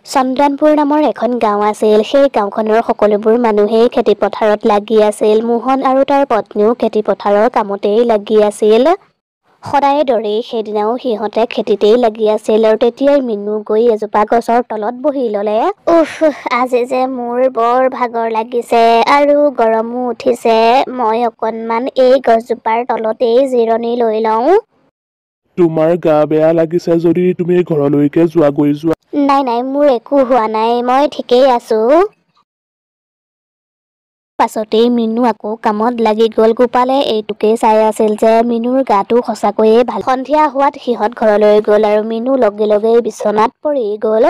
চন্দনপুৰ নামৰ এখন গাঁও আছিল। সেই গাঁওখনৰ সকলোবোৰ মানুহেই খেতি পথাৰত লাগি আছিল। মোহন আৰু তাৰ পত্নীও খেতি পথাৰৰ কামতেই লাগি আছিল। সদায় দৰেই সেইদিনাও সিহঁতে খেতিতেই লাগি আছিল আৰু তেতিয়াই মিনু গৈ এজোপা গছৰ তলত বহি ল'লে। উফ, আজি যে মোৰ বৰ ভাগৰ লাগিছে আৰু গৰমো উঠিছে। মই অকণমান এই গছজোপাৰ তলতেই জিৰণি লৈ লওঁ। তোমাৰ গা বেয়া লাগিছে যদি তুমি ঘৰলৈকে যোৱা। নাই, মোৰ একো হোৱা নাই, মই ঠিকেই আছো। পাছতেই মিনু আকৌ কামত লাগি গ'ল। গোপালে এইটোকেই চাই আছিল যে মিনুৰ গাটো সঁচাকৈয়ে ভাল। সন্ধিয়া হোৱাত সিহঁত ঘৰলৈ গ'ল আৰু মিনু লগে লগেই বিচনাত পৰি গ'ল।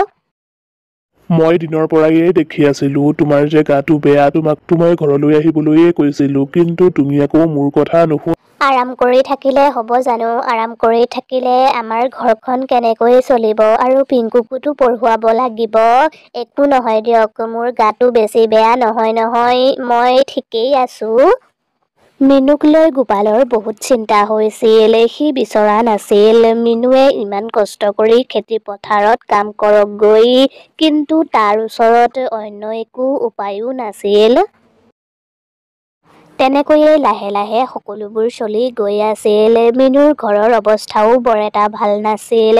মই দিনৰ পৰাই দেখি আছিলো তোমাৰ যে গাটো বেয়া, তোমাকতো মই ঘৰলৈ আহিবলৈয়ে কৈছিলো, কিন্তু তুমি আকৌ মোৰ কথা নুশুনা। আৰাম কৰি থাকিলে হ'ব জানো? আৰাম কৰি থাকিলে আমাৰ ঘৰখন কেনেকৈ চলিব? আৰু পিংকুকোতো পঢ়ুৱাব লাগিব। একো নহয় দিয়ক, মোৰ গাটো বেছি বেয়া নহয়, মই ঠিকেই আছো। মিনুক লৈ গোপালৰ বহুত চিন্তা হৈছিল। সি বিচৰা নাছিল মিনুৱে ইমান কষ্ট কৰি খেতি পথাৰত কাম কৰকগৈ, কিন্তু তাৰ ওচৰত অন্য একো উপায়ো নাছিল। তেনেকৈয়ে লাহে লাহে সকলোবোৰ চলি গৈ আছিল। মিনুৰ ঘৰৰ অৱস্থাও বৰ এটা ভাল নাছিল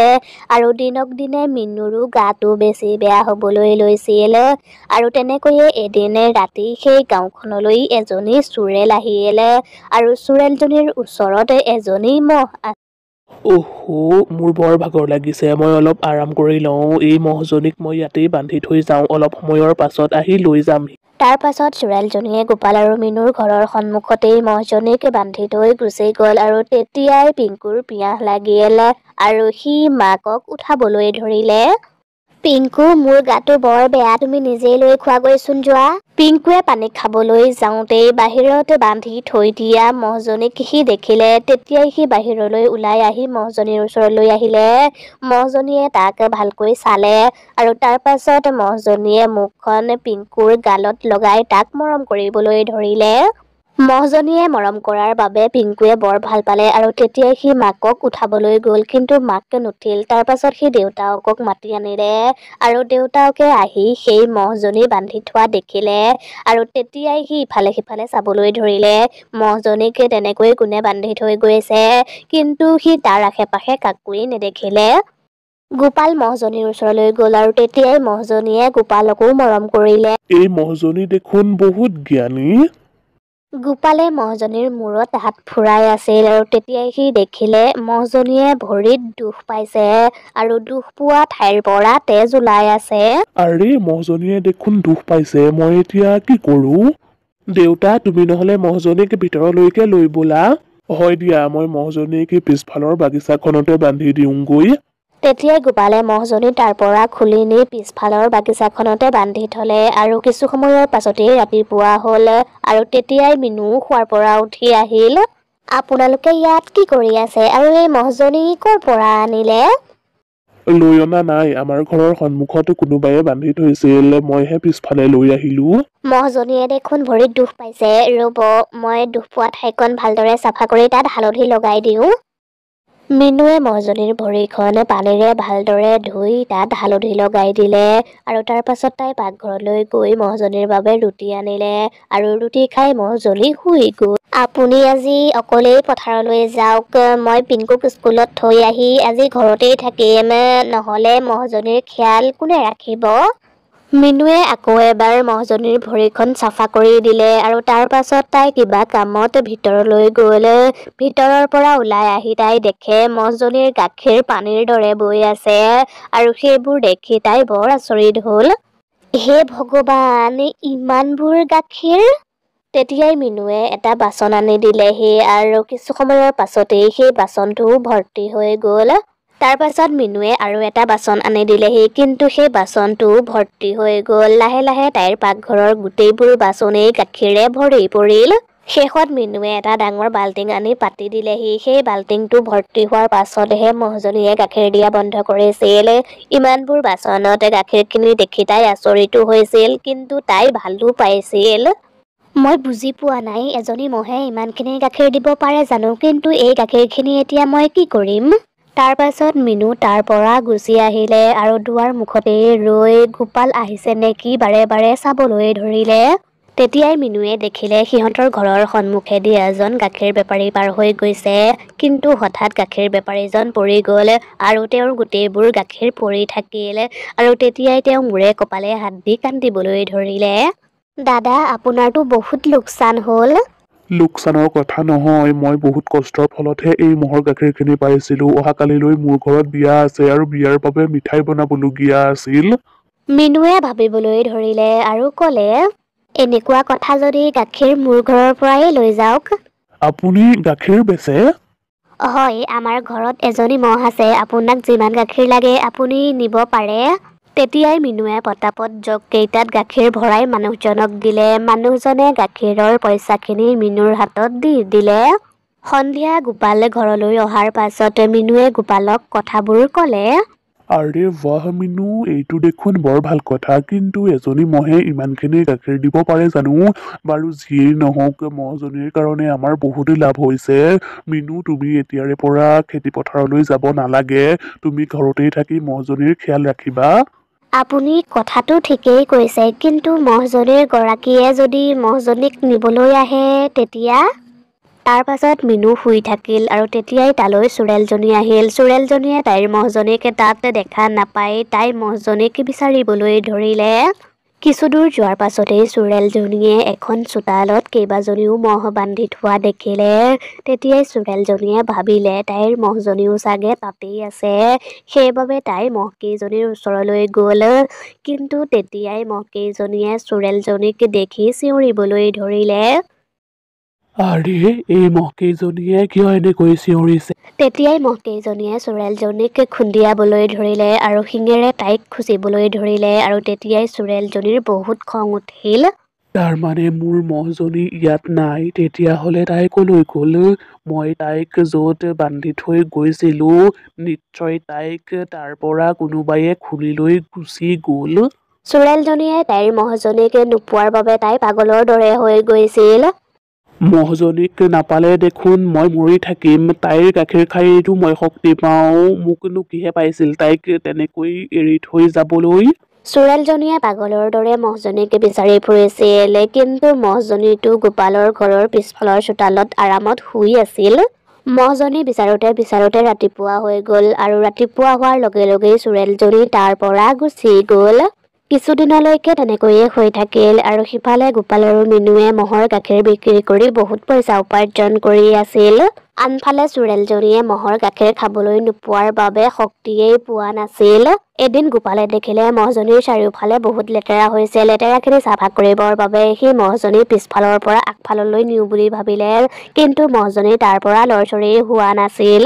আৰু দিনক দিনে মিনুৰো গাটো বেছি বেয়া হ'বলৈ লৈছিল। আৰু তেনেকৈয়ে এদিন ৰাতি সেই গাঁওখনলৈ এজনী চোৰেল আহিল আৰু চোৰেলজনীৰ ওচৰত এজনী মহ আছিল। মোৰ বৰ ভাগৰ লাগিছে, মই অলপ আৰাম কৰি লওঁ। এই মহজনীক মই ইয়াতেই বান্ধি থৈ যাওঁ, অলপ সময়ৰ পাছত আহি লৈ যাম। তাৰ পাছত চোৰালজনীয়ে গোপাল আৰু মিনুৰ ঘৰৰ সন্মুখতেই মহজনীক বান্ধি থৈ গুচি গ'ল আৰু তেতিয়াই পিংকুৰ পিয়াহ লাগিল আৰু সি মাকক উঠাবলৈ ধৰিলে। পিংকু, মোৰ গাটো বৰ বেয়া, তুমি নিজেই লৈ খোৱাগৈচোন যোৱা। পিংকুৱে পানী খাবলৈ যাওঁতেই বাহিৰত বান্ধি থৈ দিয়া মহজনীক সি দেখিলে। তেতিয়াই সি বাহিৰলৈ ওলাই আহি মহজনীৰ ওচৰলৈ আহিলে। মহজনীয়ে তাক ভালকৈ চালে আৰু তাৰ পাছত মহজনীয়ে মুখখন পিংকুৰ গালত লগাই তাক মৰম কৰিবলৈ ধৰিলে। মহজনীয়ে মৰম কৰাৰ বাবে পিংকুৱে বৰ ভাল পালে আৰু তেতিয়াই সি মাকক উঠাবলৈ গ'ল, কিন্তু মাক নুঠিল। তাৰ পাছত সি দেউতাকক মাতি আনিলে আৰু দেউতাকে আহি সেই মহজনী বান্ধি থোৱা দেখিলে আৰু তেতিয়াই সি ইফালে সিফালে চাবলৈ ধৰিলে। মহজনীক তেনেকৈ কোনে বান্ধি থৈ গৈছে, কিন্তু সি তাৰ আশে পাশে কাকোৱেই নেদেখিলে। গোপাল মহজনীৰ ওচৰলৈ গ'ল আৰু তেতিয়াই মহজনীয়ে গোপালকো মৰম কৰিলে। এই মহজনী দেখোন বহুত জ্ঞানী। গোপালে মহজনীৰ মূৰত হাত ফুৰাই আছিল আৰু তেতিয়াই সি দেখিলে মহজনীয়ে ভৰিত দুখ পাইছে আৰু দুখ পোৱা ঠাইৰ পৰা তেজ ওলাই আছে। আৰে, মহজনীয়ে দেখোন দুখ পাইছে, মই এতিয়া কি কৰো? দেউতা, তুমি নহলে মহজনীক ভিতৰলৈকে লৈ ব'লা। হয় দিয়া, মই মহজনীক পিছফালৰ বাগিচাখনতে বান্ধি দিওঁগৈ। তেতিয়াই গোপালে মহজনী তাৰ পৰা খুলি নি পিছফালৰ বাগিচাখনতে বান্ধি থলে আৰু কিছু সময়ৰ পাছতেই ৰাতিপুৱা হ'ল আৰু তেতিয়াই মিনু শোৱাৰ পৰা উঠি আহিল। আপোনালোকে ইয়াত কি কৰি আছে আৰু এই মহজনী ক'ৰ পৰা আনিলে? লৈ অনা নাই, আমাৰ ঘৰৰ সন্মুখত কোনোবাই বান্ধি থৈছিল, মইহে পিছফালে লৈ আহিলো। মহজনীয়ে দেখোন ভৰিত দুখ পাইছে, ৰ'ব মই দুখ পোৱা ঠাইকণ ভালদৰে চাফা কৰি তাত হালধি লগাই দিওঁ। মিনুৱে মহজনীৰ ভৰিখন পানীৰে ভালদৰে ধুই তাত হালধি লগাই দিলে আৰু তাৰ পাছত তাই পাকঘৰলৈ গৈ মহজনীৰ বাবে ৰুটি আনিলে আৰু ৰুটি খাই মহজনী শুই গ'ল। আপুনি আজি অকলেই পথাৰলৈ যাওক, মই পিংকুক স্কুলত থৈ আহি আজি ঘৰতেই থাকিম, নহ'লে মহজনীৰ খিয়াল কোনে ৰাখিব? মিনুৱে আকৌ এবাৰ মহজনীৰ ভৰিখন চাফা কৰি দিলে আৰু তাৰ পাছত তাই কিবা কামত ভিতৰলৈ গ'ল। ভিতৰৰ পৰা ওলাই আহি তাই দেখে মহজনীৰ গাখীৰ পানীৰ দৰে বৈ আছে আৰু সেইবোৰ দেখি তাই বৰ আচৰিত হ'ল। হে ভগৱান, ইমানবোৰ গাখীৰ! তেতিয়াই মিনুৱে এটা বাচন আনি দিলেহি আৰু কিছু সময়ৰ পাছতেই সেই বাচনটোও ভৰ্তি হৈ গ'ল। তাৰ পাছত মিনুৱে আৰু এটা বাচন আনি দিলেহি, কিন্তু সেই বাচনটোও ভৰ্তি হৈ গ'ল। লাহে লাহে তাইৰ পাকঘৰৰ গোটেইবোৰ বাচনেই গাখীৰে ভৰি পৰিল। শেষত মিনুৱে এটা ডাঙৰ বাল্টিং আনি পাতি দিলেহি। সেই বাল্টিংটো ভৰ্তি হোৱাৰ পাছতহে মহজনীয়ে গাখীৰ দিয়া বন্ধ কৰিছিল। ইমানবোৰ বাচনত গাখীৰখিনি দেখি তাই আচৰিতো হৈছিল, কিন্তু তাই ভালো পাইছিল। মই বুজি পোৱা নাই, এজনী মহে ইমানখিনি গাখীৰ দিব পাৰে জানো? কিন্তু এই গাখীৰখিনি এতিয়া মই কি কৰিম? তাৰ পাছত মিনু তাৰ পৰা গুচি আহিলে আৰু দুৱাৰ মুখতে ৰৈ গোপাল আহিছে নেকি বাৰে বাৰে চাবলৈ ধৰিলে। তেতিয়াই মিনুৱে দেখিলে সিহঁতৰ ঘৰৰ সন্মুখেদি এজন গাখীৰ বেপাৰী পাৰ হৈ গৈছে, কিন্তু হঠাৎ গাখীৰ বেপাৰীজন পৰি গ'ল আৰু তেওঁৰ গোটেইবোৰ গাখীৰ পৰি থাকিল আৰু তেতিয়াই তেওঁ মূৰে কপালে হাত দি কান্দিবলৈ ধৰিলে। দাদা, আপোনাৰতো বহুত লোকচান হ'ল। লোকচানৰ কথা নহয়, মই বহুত কষ্টৰ ফলতহে এই ম'হৰ গাখীৰখিনি পাইছিলো। অহাকালিলৈ মোৰ ঘৰত বিয়া আছে আৰু বিয়াৰ বাবে মিঠাই বনাবলগীয়া আছিল। মিনুৱে ভাবিবলৈ ধৰিলে আৰু ক'লে, এনেকুৱা কথা যদি গাখীৰ মোৰ ঘৰৰ পৰাই লৈ যাওক। আপুনি গাখীৰ বেচে? হয়, আমাৰ ঘৰত এজনী ম'হ আছে। আপোনাক যিমান গাখীৰ লাগে আপুনি নিব পাৰে। তেতিয়াই মিনুৱে পটাপট জগ কেইটাত গাখীৰ ভৰাই মানুহজনক দিলে। মানুহজনে গাখীৰৰ পইচাখিনি মিনুৰ হাতত দি দিলে। সন্ধিয়া গোপাল ঘৰলৈ অহাৰ পাছত মিনুৱে গোপালক কথাবোৰ ক'লে। আৰে বাহ মিনু, এইটো দেখোন বৰ ভাল কথা, কিন্তু এজনী মহে ইমানখিনি গাখীৰ দিব পাৰে জানো? বাৰু যিয়েই নহওক, মহজনীৰ কাৰণে আমাৰ বহুতো লাভ হৈছে। মিনু, তুমি এতিয়াৰে পৰা খেতি পথাৰলৈ যাব নালাগে। তুমি ঘৰতেই থাকি মহজনীৰ খিয়াল ৰাখিবা। আপুনি কথাটো ঠিকেই কৈছে, কিন্তু মহজনীৰ গৰাকীয়ে যদি মহজনীক নিবলৈ আহে তেতিয়া? তাৰ পাছত মিনু শুই থাকিল আৰু তেতিয়াই তালৈ চোৰেলজনী আহিল। চোৰেলজনীয়ে তাইৰ মহজনীক তাত দেখা নাপাই তাই মহজনীক বিচাৰিবলৈ ধৰিলে। কিছুদূৰ যোৱাৰ পাছতেই চোৰেলজনীয়ে এখন চোতালত কেইবাজনীও মহ বান্ধি থোৱা দেখিলে। তেতিয়াই চোৰেলজনীয়ে ভাবিলে তাইৰ মহজনীও চাগে তাতেই আছে, সেইবাবে তাই মহকেইজনীৰ ওচৰলৈ গ'ল। কিন্তু তেতিয়াই মহকেইজনীয়ে চোৰেলজনীক দেখি চিঞৰিবলৈ ধৰিলে। আৰে, এই মহকেইজনীয়ে কিয় এনেকৈ চিঞৰিছে? তেতিয়াই মহকেইজনীয়ে চোৰেলজনীক খুন্দিয়াবলৈ ধৰিলে আৰু শিঙেৰে তাইক খুচিবলৈ ধৰিলে আৰু তেতিয়াই চোৰেলজনীৰ বহুত খং উঠিল। তাৰমানে মোৰ মহজনী ইয়াত নাই, তেতিয়াহ'লে তাই ক'লৈ গ'ল? মই তাইক য'ত বান্ধি থৈ গৈছিলো, নিশ্চয় তাইক তাৰ পৰা কোনোবায়ে খুলি লৈ গুচি গ'ল। চোৰেলজনীয়ে তাইৰ মহজনীক নোপোৱাৰ বাবে তাই পাগলৰ দৰে হৈ গৈছিল। মহজনীক নাপালে দেখোন মই মৰি থাকিম। তাইৰ গাখীৰ খাইতো মই শক্তি পাওঁ। মোকনো কিহে পাইছিল তাইক তেনেকৈ এৰি থৈ যাবলৈ? চোৰেলজনীয়ে পাগলৰ দৰে মহজনীক বিচাৰি ফুৰিছিল, কিন্তু মহজনীটো গোপালৰ ঘৰৰ পিছফালৰ চোতালত আৰামত শুই আছিল। মহজনী বিচাৰোতে বিচাৰোতে ৰাতিপুৱা হৈ গ'ল আৰু ৰাতিপুৱা হোৱাৰ লগে লগেই চোৰেলজনী তাৰ পৰা গুচি গ'ল। কিছুদিনলৈকে তেনেকৈয়ে হৈ থাকিল আৰু সিফালে গোপাল আৰু মিনুৱে মহৰ গাখীৰ বিক্ৰী কৰি বহুত পইচা উপাৰ্জন কৰি আছিল। আনফালে চোৰেলজনীয়ে মহৰ গাখীৰ খাবলৈ নোপোৱাৰ বাবে শক্তিয়েই পোৱা নাছিল। এদিন গোপালে দেখিলে মহজনীৰ চাৰিওফালে বহুত লেতেৰা হৈছে। লেতেৰাখিনি চাফা কৰিবৰ বাবে সি মহজনী পিছফালৰ পৰা আগফাললৈ নিওঁ বুলি ভাবিলে, কিন্তু মহজনী তাৰ পৰা লৰচৰেই হোৱা নাছিল।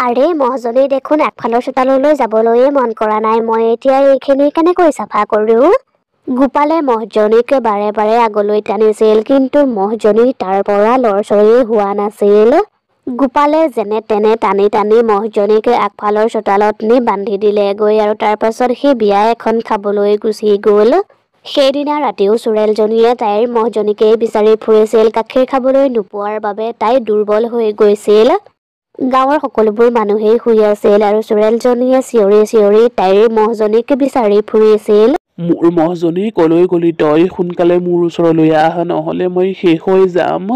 আৰে, মহজনী দেখোন আগফালৰ চোতাললৈ যাবলৈয়ে মন কৰা নাই। মই এতিয়া এইখিনি কেনেকৈ চাফা কৰো? গোপালে মহজনীক বাৰে বাৰে আগলৈ টানিছিল, কিন্তু মহজনী তাৰ পৰা লৰচৰেই হোৱা নাছিল। গোপালে যেনে তেনে টানি টানি মহজনীক আগফালৰ চোতালত নি বান্ধি দিলেগৈ আৰু তাৰ পাছত সি বিয়া এখন খাবলৈ গুচি গ'ল। সেইদিনা ৰাতিও চোৰেলজনীয়ে তাইৰ মহজনীকেই বিচাৰি ফুৰিছিল। গাখীৰ খাবলৈ নোপোৱাৰ বাবে তাই দুৰ্বল হৈ গৈছিল। গাঁৱৰ সকলোবোৰ মানুহেই শুই আছিল আৰু চোৰেলজনীয়ে চিঞৰি চিঞৰি তাইৰ মহজনীক বিচাৰি ফুৰিছিল। মোৰ মহজনী, কলৈ গলি তই? সোনকালে মোৰ ওচৰলৈ আহ, নহ'লে মই শেষ হৈ যাম।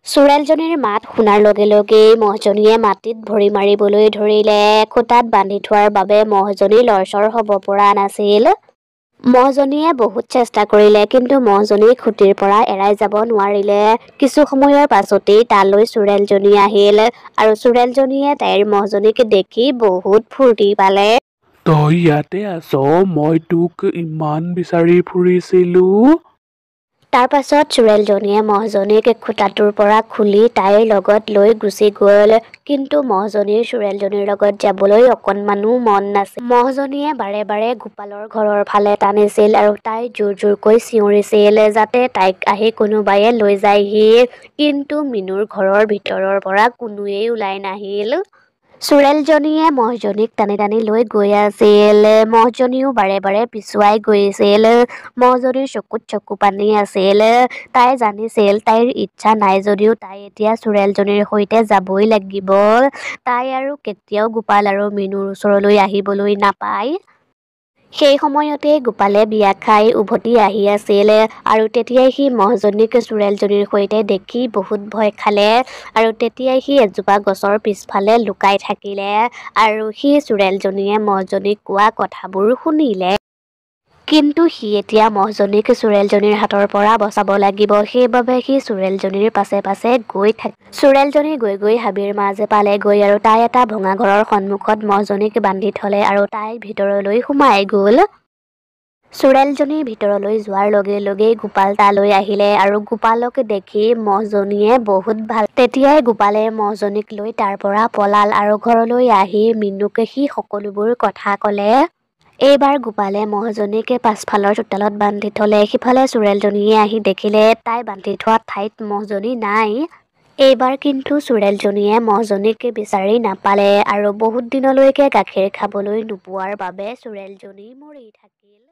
চোৰেলজনীৰ মাত শুনাৰ লগে লগেই মহজনীয়ে মাটিত ভৰি মাৰিবলৈ ধৰিলে। খুটাত বান্ধি থোৱাৰ বাবে মহজনী লৰচৰ হ'ব পৰা নাছিল। মহজনীয়ে বহুত চেষ্টা কৰিলে, কিন্তু মহজনী খুটিৰ পৰা এৰাই যাব নোৱাৰিলে। কিছু সময়ৰ পাছতেই তালৈ চোৰেলজনী আহিল আৰু চোৰেলজনীয়ে তাইৰ মহজনীক দেখি বহুত ফূৰ্তি পালে। তই ইয়াতে আছ? মই তোক ইমান বিচাৰি ফুৰিছিলো। তাৰ পাছত চোৰেলজনীয়ে মহজনীক খুটাটোৰ পৰা খুলি তাইৰ লগত লৈ গুচি গ'ল, কিন্তু মহজনীৰ চোৰেলজনীৰ লগত যাবলৈ অকণমানো মন নাছিল। মহজনীয়ে বাৰে বাৰে গোপালৰ ঘৰৰ ফালে টানিছিল আৰু তাই জোৰ জোৰকৈ চিঞৰিছিল যাতে তাইক আহি কোনোবায়ে লৈ যায়হি, কিন্তু মিনুৰ ঘৰৰ ভিতৰৰ পৰা কোনোৱেই ওলাই নাহিল। চোৰেলজনীয়ে মহজনীক টানি টানি লৈ গৈ আছিল। মহজনীও বাৰে বাৰে পিছুৱাই গৈছিল। মহজনীৰ চকুত চকু পানী আছিল। তাই জানিছিল তাইৰ ইচ্ছা নাই যদিও তাই এতিয়া চোৰেলজনীৰ সৈতে যাবই লাগিব। তাই আৰু কেতিয়াও গোপাল আৰু মিনুৰ ওচৰলৈ আহিবলৈ নাপায়। সেই সময়তে গোপালে বিয়া খাই উভতি আহি আছিল আৰু তেতিয়াই সি মহজনীক চোৰেলজনীৰ সৈতে দেখি বহুত ভয় খালে আৰু তেতিয়াই সি এজোপা গছৰ পিছফালে লুকাই থাকিলে আৰু সি চোৰেলজনীয়ে মহজনীক কোৱা কথাবোৰ শুনিলে। কিন্তু সি এতিয়া মহজনীক চোৰেলজনীৰ হাতৰ পৰা বচাব লাগিব। সেইবাবে সি চোৰেলজনীৰ পাছে পাছে গৈ থাকে। চোৰেলজনী গৈ গৈ হাবিৰ মাজ পালেগৈ আৰু তাই এটা ভঙা ঘৰৰ সন্মুখত মহজনীক বান্ধি থলে আৰু তাই ভিতৰলৈ সোমাই গল। চোৰেলজনী ভিতৰলৈ যোৱাৰ লগে লগেই গোপাল তালৈ আহিলে আৰু গোপালক দেখি মহজনীয়ে বহুত ভাল। তেতিয়াই গোপালে মহজনীক লৈ তাৰ পৰা পলাল আৰু ঘৰলৈ আহি মিনুক সি সকলোবোৰ কথা কলে। এইবাৰ গোপালে মহজনীক পাছফালৰ চোতালত বান্ধি থলে। সিফালে চোৰেলজনীয়ে আহি দেখিলে তাই বান্ধি থোৱা ঠাইত মহজনী নাই। এইবাৰ কিন্তু চোৰেলজনীয়ে মহজনীক বিচাৰি নাপালে আৰু বহুত দিনলৈকে গাখীৰ খাবলৈ নোপোৱাৰ বাবে চোৰেলজনী মৰি থাকিল।